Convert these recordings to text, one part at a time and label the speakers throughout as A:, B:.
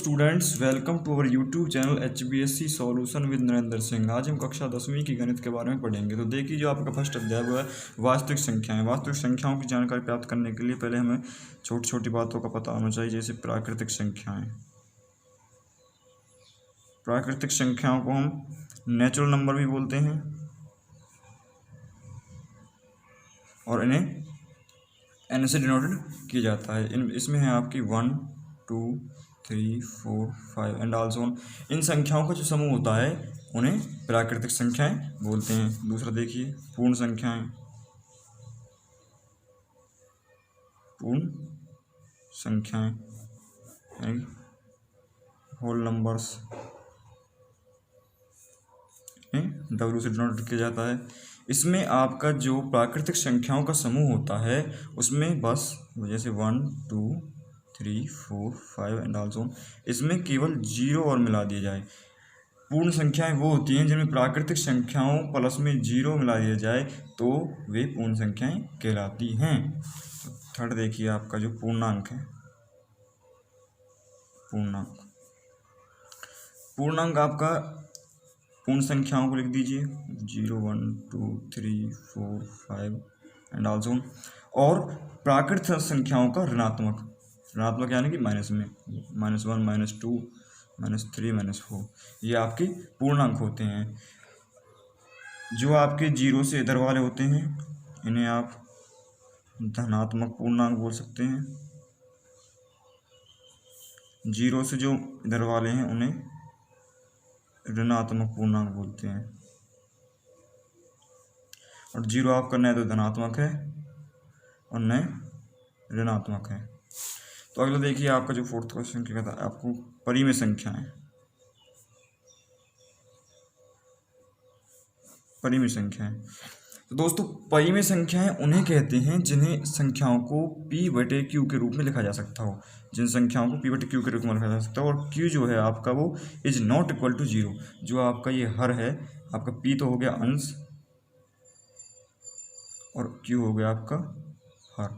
A: Students, welcome to our YouTube channel HBSC solution with Narendra Singh. आज हम कक्षा 10वीं की गणित के बारे में पढ़ेंगे। तो देखिए, जो आपका फर्स्ट अध्याय वो है वास्तविक संख्याएं। वास्तविक संख्याओं की जानकारी प्राप्त करने के लिए पहले हमें छोटी छोटी बातों का पता होना चाहिए, जैसे प्राकृतिक संख्याएं। प्राकृतिक संख्याओं को हम नेचुरल नंबर भी बोलते हैं और इन्हें n से डिनोटेड किया जाता है। इसमें है आपकी 1 2 3 4 5 एंड आल्सो। इन संख्याओं का जो समूह होता है उन्हें प्राकृतिक संख्याएं बोलते हैं। दूसरा देखिए, पूर्ण संख्याएं। पूर्ण संख्याएं होल नंबर्स W से डिनोट किया जाता है। इसमें आपका जो प्राकृतिक संख्याओं का समूह होता है उसमें बस जैसे 1 2 3 4 5 एंड आल्सो, इसमें केवल 0 और मिला दिया जाए। पूर्ण संख्याएं वो होती हैं जिनमें प्राकृतिक संख्याओं प्लस में 0 मिला दिया जाए तो वे पूर्ण संख्याएं कहलाती हैं। थर्ड देखिए, आपका जो पूर्णांक है, पूर्णांक आपका पूर्ण संख्याओं को लिख दीजिए 0 1 2 3 4 5 एंड आल्सो। और प्राकृतिक संख्याओं का ऋणात्मक यानी कि माइनस में -1 -2 -3 -4, ये आपके पूर्णांक होते हैं। जो आपके 0 से इधर वाले होते हैं इन्हें आप धनात्मक पूर्णांक बोल सकते हैं। 0 से जो इधर वाले हैं उन्हें ऋणात्मक पूर्णांक बोलते हैं। और 0 आपका न तो धनात्मक है और न ऋणात्मक है। तो अगला देखिए, आपका जो फोर्थ क्वेश्चन क्या कहता है, आपको परिमेय संख्याएं। तो दोस्तों, परिमेय संख्याएं उन्हें कहते हैं जिन्हें संख्याओं को P/Q के रूप में लिखा जा सकता हो। जिन संख्याओं को P/Q के रूप में लिखा जा सकता हो। और Q जो है आपका वो इज नॉट इक्वल टू 0। जो आपका ये हर है, आपका P तो हो गया अंश और Q हो गया आपका हर।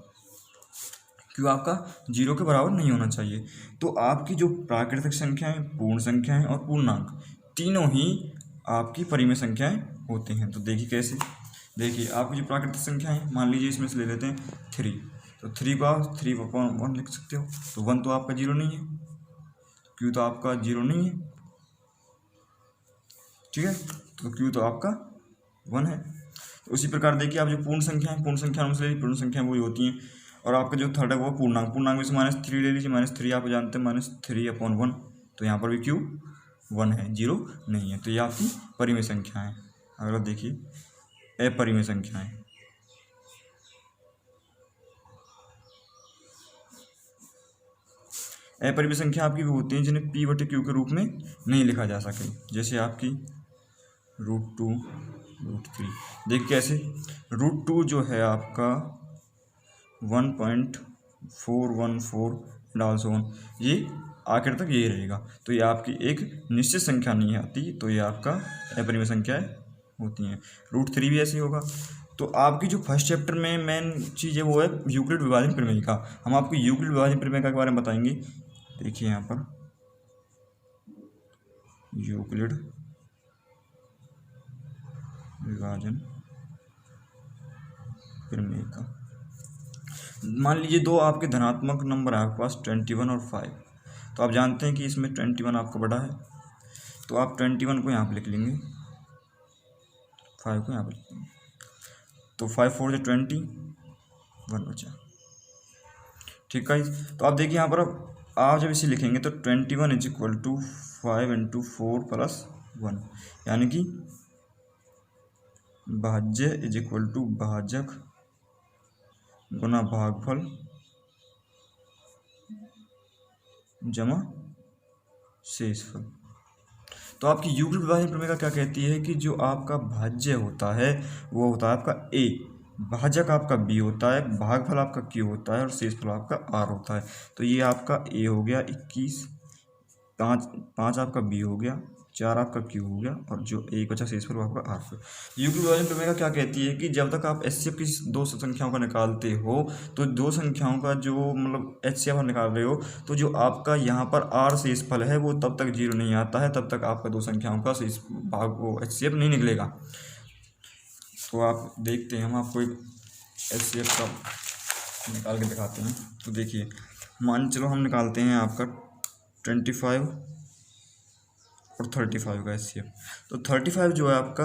A: Q आपका 0 के बराबर नहीं होना चाहिए। तो आपकी जो प्राकृतिक संख्याएं, पूर्ण संख्याएं और पूर्णांक, तीनों ही आपकी परिमेय संख्याएं होते हैं। तो देखिए कैसे, देखिए आपकी जो प्राकृतिक संख्या है, मान लीजिए इसमें से ले लेते हैं 3। तो 3/1 लिख सकते हो। तो 1 तो आपका 0 नहीं है, Q तो आपका 0 नहीं है, ठीक है। तो Q तो आपका 1 है। तो उसी प्रकार देखिए, आप जो पूर्ण संख्या में से पूर्ण संख्या वही होती हैं। और आपका जो थर्ड है वो पूर्णांक में से -3 ले लीजिए। -3 आप जानते हैं -3/1। तो यहाँ पर भी Q 1 है, 0 नहीं है। तो ये आपकी परिमेय संख्या है। अगला देखिए, अपरिमेय संख्याएं। अपरिमेय संख्या आपकी वो होती हैं जिन्हें P/Q के रूप में नहीं लिखा जा सके। जैसे आपकी √2 √3। देखिए कैसे, √2 जो है आपका 1.414 डाल्स 1, ये आखिर तक यही रहेगा। तो ये आपकी एक निश्चित संख्या नहीं आती, तो ये आपका अपरिमेय संख्याएं होती हैं। √3 भी ऐसे होगा। तो आपकी जो फर्स्ट चैप्टर में मेन चीज़ है वो है यूक्लिड विभाजन प्रमेय का। हम आपको यूक्लिड विभाजन प्रमेय के बारे में बताएंगे। देखिए यहाँ पर यूक्लिड विभाजन प्रमेय का, मान लीजिए दो आपके धनात्मक नंबर है आपके पास 21 और 5। तो आप जानते हैं कि इसमें 21 आपका बड़ा है, तो आप 21 को यहाँ पर लिख लेंगे, 5 को यहाँ पर लिख लेंगे। तो 5 4 जो 20, 1 बचा, ठीक है। तो आप देखिए यहाँ पर आप जब इसे लिखेंगे तो 21 = 5 × 4 + 1, यानी कि भाज्य = भाजक गुना भागफल जमा शेषफल। तो आपकी यूक्लिड विभाजन प्रमेय का क्या कहती है कि जो आपका भाज्य होता है वो होता है आपका A, भाजक आपका B होता है, भागफल आपका Q होता है और शेषफल आपका R होता है। तो ये आपका A हो गया 21, 5 आपका B हो गया 4 आपका क्यू हो गया और जो एक बचा शेष पर वो आपका आर पर। यू की विभाजन प्रमेय का क्या कहती है कि जब तक आप एचसीएफ की दो संख्याओं का निकालते हो तो दो संख्याओं का जो मतलब एचसीएफ निकाल रहे हो तो जो आपका यहाँ पर आर शेषफल है वो तब तक 0 नहीं आता है, तब तक आपका दो संख्याओं का शेष भाग वो एचसीएफ नहीं निकलेगा। तो आप देखते हैं, हम आपको एक एचसीएफ का निकाल के दिखाते हैं। तो देखिए मान चलो हम निकालते हैं आपका 25 और 35 का एचसीएफ। तो 35 जो है आपका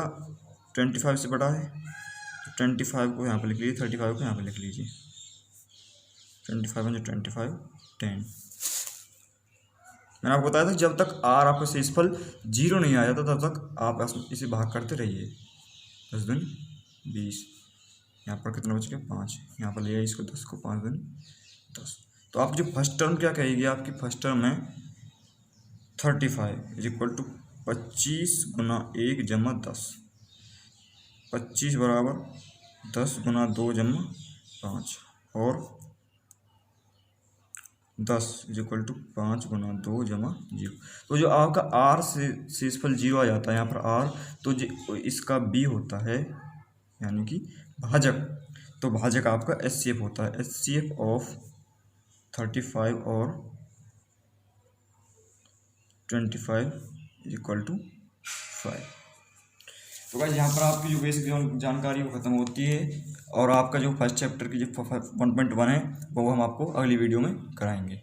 A: 25 से बड़ा है, तो 25 को यहाँ पर लिख लीजिए, 35 को यहाँ पर लिख लीजिए। 25 में 25 10। मैंने आपको बताया था जब तक आर आपका शेषफल 0 नहीं आ जाता तब तक आप इसे भाग करते रहिए। 10 दूनी 20, यहाँ पर कितना बच गया 5, यहाँ पर लिया इसको 10 को 5 दूनी 10। तो आपकी जो फर्स्ट टर्म क्या कहेगी, आपकी फर्स्ट टर्म है 35 इज इक्वल टू 25 गुना 1 जमा 10। 25 बराबर 10 गुना 2 जमा 5 और 10 इज इक्वल टू 5 गुना 2 जमा 0। तो जो आपका आर से शेषफल 0 आ जाता है यहाँ पर आर, तो इसका बी होता है यानी कि भाजक। तो भाजक आपका एचसीएफ होता है, एचसीएफ ऑफ 35 और 25 इज इक्वल टू 5। तो गाइस यहाँ पर आपकी जो बेसिक जानकारी वो खत्म होती है और आपका जो फर्स्ट चैप्टर की जो 1.1 है वो हम आपको अगली वीडियो में कराएंगे।